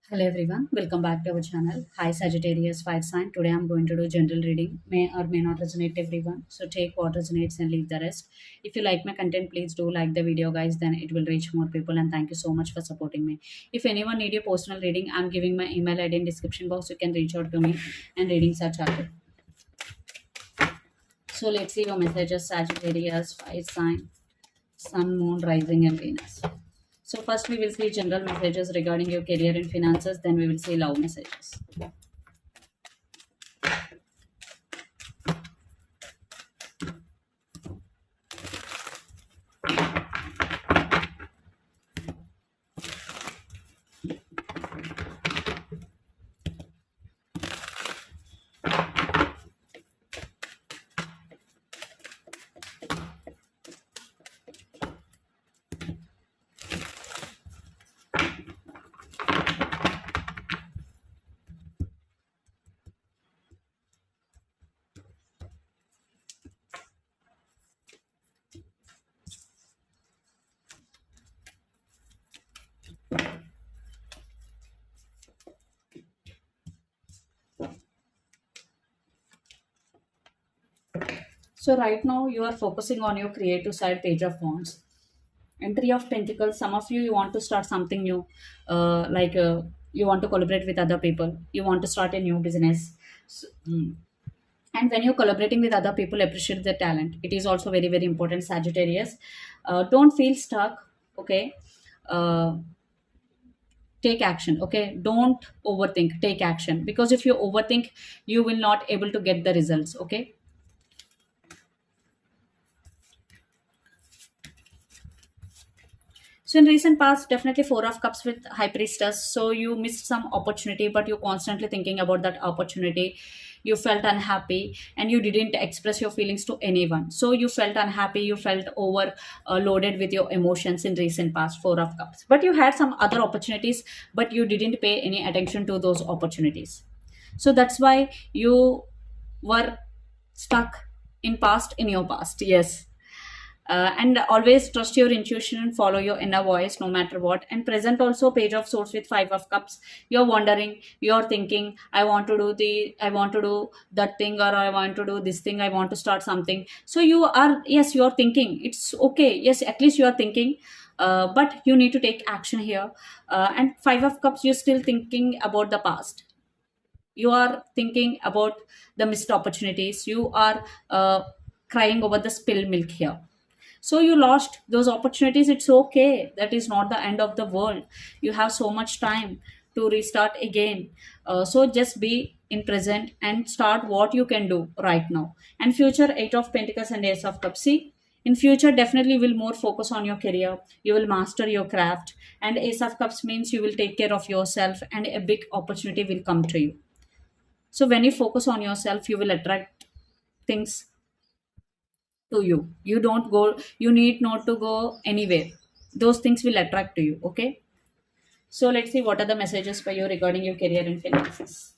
Hello everyone, welcome back to our channel. Hi Sagittarius Fire Sign. Today I'm going to do general reading. May or may not resonate everyone. So take what resonates and leave the rest. If you like my content, please do like the video guys. Then it will reach more people and thank you so much for supporting me. If anyone need a personal reading, I'm giving my email ID in description box. You can reach out to me and readings are charged. So let's see your messages Sagittarius Fire Sign, Sun, Moon, Rising and Venus. So first we will see general messages regarding your career and finances. Then we will see love messages. So right now you are focusing on your creative side, Page of Wands. And Three of Pentacles, some of you want to start something new, you want to collaborate with other people, you want to start a new business. And when you're collaborating with other people, appreciate their talent. It is also very, very important, Sagittarius. Don't feel stuck, okay? Uh, Take action, okay? Don't overthink, take action. Because if you overthink, you will not able to get the results, okay? So in recent past, definitely Four of Cups with High Priestess. So you missed some opportunity, but you're constantly thinking about that opportunity. You felt unhappy and you didn't express your feelings to anyone. So you felt unhappy, you felt over loaded with your emotions in recent past, Four of Cups. But you had some other opportunities, but you didn't pay any attention to those opportunities. So that's why you were stuck in your past. Yes, and always trust your intuition and follow your inner voice no matter what. And present also, Page of Swords with Five of Cups. You're wondering, you're thinking, I want to do that thing, or I want to do this thing, I want to start something. So you are, yes, you're thinking, it's okay, yes, at least you are thinking. But you need to take action here. And Five of Cups, you're still thinking about the past. You are thinking about the missed opportunities. You are crying over the spilled milk here. So you lost those opportunities. It's okay, that is not the end of the world. You have so much time to restart again. So just be in present and start what you can do right now. And future, Eight of Pentacles and Ace of Cups. See, in future definitely will more focus on your career, you will master your craft. And Ace of Cups means you will take care of yourself and a big opportunity will come to you. So when you focus on yourself, you will attract things to you. You don't go, you need not to go anywhere. Those things will attract to you, okay? So let's see what are the messages for you regarding your career and finances.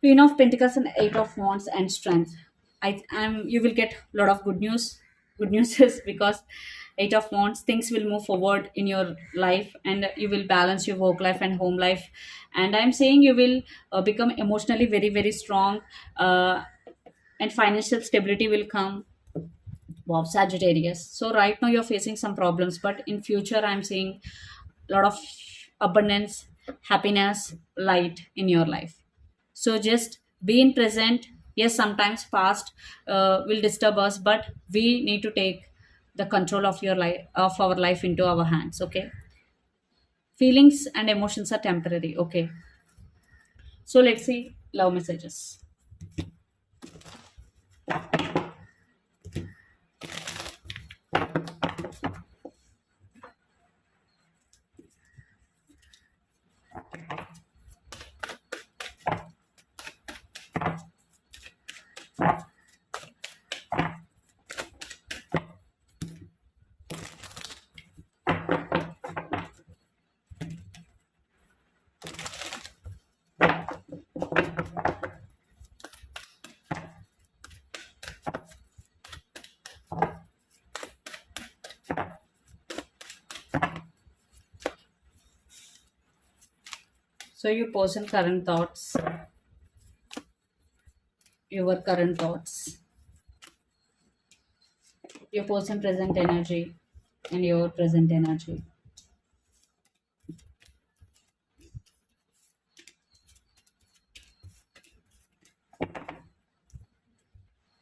Queen of Pentacles and Eight of Wands and Strength. I'm you will get a lot of good news is because Eight of Wands, things will move forward in your life and you will balance your work life and home life. And I'm saying you will become emotionally very, very strong, uh, and financial stability will come. Wow, Sagittarius. So right now you're facing some problems, but in future I'm seeing a lot of abundance, happiness, light in your life. So just be in present. Yes, sometimes past will disturb us, but we need to take the control of your life, of our life, into our hands. Okay, feelings and emotions are temporary. Okay, so let's see love messages. So your person current thoughts, your current thoughts, your person present energy, and your present energy.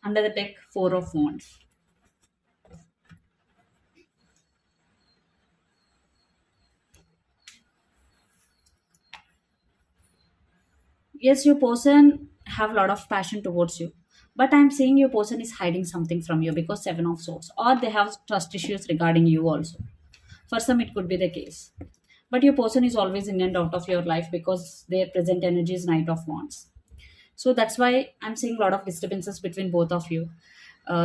Under the deck, Four of Wands. Yes, your person have a lot of passion towards you, but I'm saying your person is hiding something from you because Seven of Swords, or they have trust issues regarding you also. For some, it could be the case. But your person is always in and out of your life because their present energy is Knight of Wands. So that's why I'm seeing a lot of disturbances between both of you.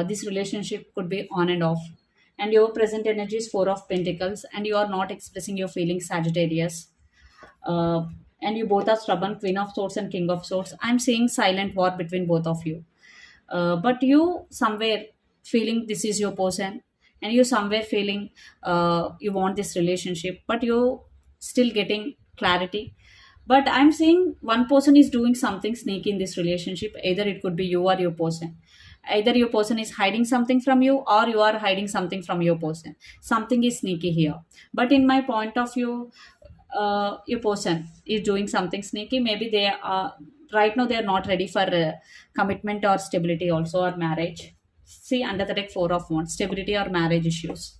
This relationship could be on and off. And your present energy is Four of Pentacles, and you are not expressing your feelings, Sagittarius. Uh, and you both are stubborn, Queen of Swords and King of Swords. I'm seeing silent war between both of you. But you somewhere feeling this is your person, and you somewhere feeling you want this relationship, but you still getting clarity. But I'm saying one person is doing something sneaky in this relationship. Either it could be you or your person. Either your person is hiding something from you, or you are hiding something from your person. Something is sneaky here. But in my point of view, your person is doing something sneaky. Maybe they are right now, they are not ready for commitment or stability also, or marriage. See, under the deck, Four of Wands, stability or marriage issues.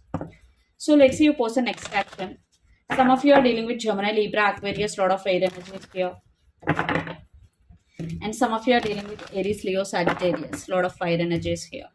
So let's see your person next action. Some of you are dealing with Gemini, Libra, Aquarius, lot of air energies here. And some of you are dealing with Aries, Leo, Sagittarius, lot of fire energies here.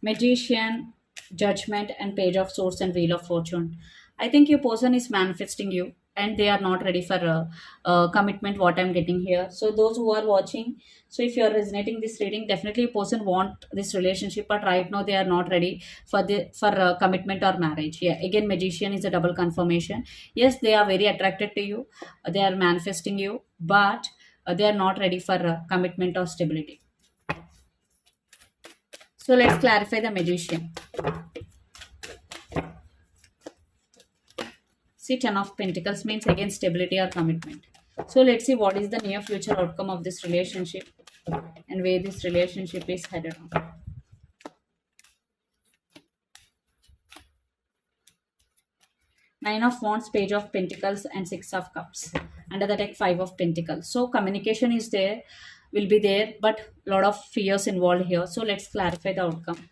Magician, Judgment, and Page of Swords and Wheel of Fortune. I think your person is manifesting you, and they are not ready for a commitment. What I'm getting here. So those who are watching, so if you are resonating this reading, definitely your person want this relationship, but right now they are not ready for commitment or marriage. Yeah, again, Magician is a double confirmation. Yes, they are very attracted to you. They are manifesting you, but they are not ready for commitment or stability. So let's clarify the Magician. See, Ten of Pentacles means again stability or commitment. So let's see what is the near future outcome of this relationship and where this relationship is headed on. Nine of Wands, Page of Pentacles, and Six of Cups. Under the deck, Five of Pentacles. So communication is there, will be there, but a lot of fears involved here. So let's clarify the outcome.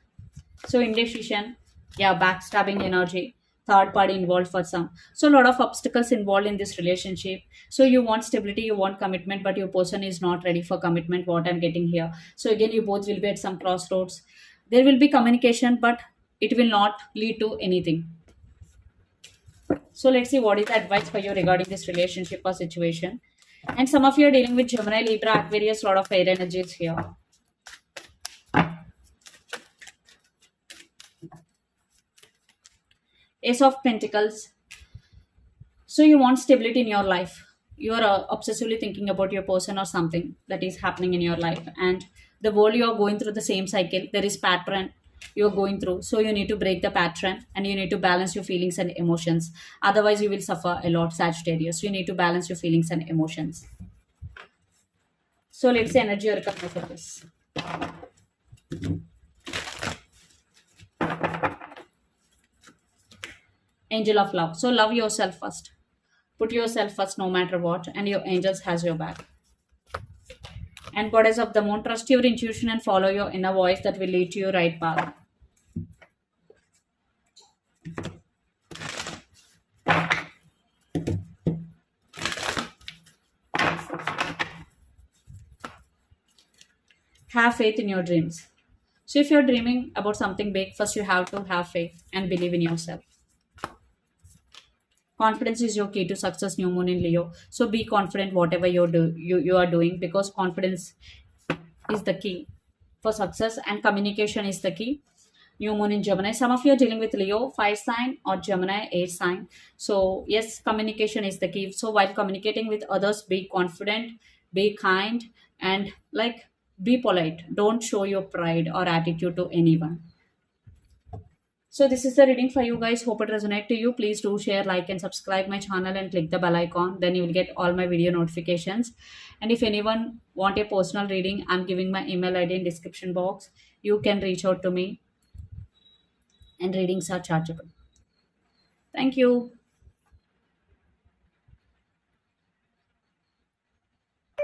So indecision, yeah, backstabbing energy, third party involved for some. So a lot of obstacles involved in this relationship. So you want stability, you want commitment, but your person is not ready for commitment. What I'm getting here. So again, you both will be at some crossroads. There will be communication, but it will not lead to anything. So let's see what is the advice for you regarding this relationship or situation. And some of you are dealing with Gemini, Libra, Aquarius, lot of air energies here. Ace of Pentacles. So you want stability in your life. You are obsessively thinking about your person or something that is happening in your life, and the world you are going through the same cycle. There is pattern you are going through, so you need to break the pattern and you need to balance your feelings and emotions. Otherwise, you will suffer a lot, Sagittarius. You need to balance your feelings and emotions. So let's say energy oracle messages. Angel of love. So love yourself first. Put yourself first no matter what, and your angels has your back. And Goddess of the Moon, trust your intuition and follow your inner voice that will lead to your right path. Have faith in your dreams. So if you're dreaming about something big, first you have to have faith and believe in yourself. Confidence is your key to success, new moon in Leo. So be confident whatever you are doing, because confidence is the key. for success, and communication is the key. New moon in Gemini. Some of you are dealing with Leo, fire sign, or Gemini, air sign. So, yes, communication is the key. So, while communicating with others, be confident, be kind, and like be polite. Don't show your pride or attitude to anyone. So this is the reading for you guys. Hope it resonate to you. Please do share, like, and subscribe my channel and click the bell icon. Then you will get all my video notifications. And if anyone want a personal reading, I'm giving my email ID in description box. You can reach out to me, and readings are chargeable. Thank you.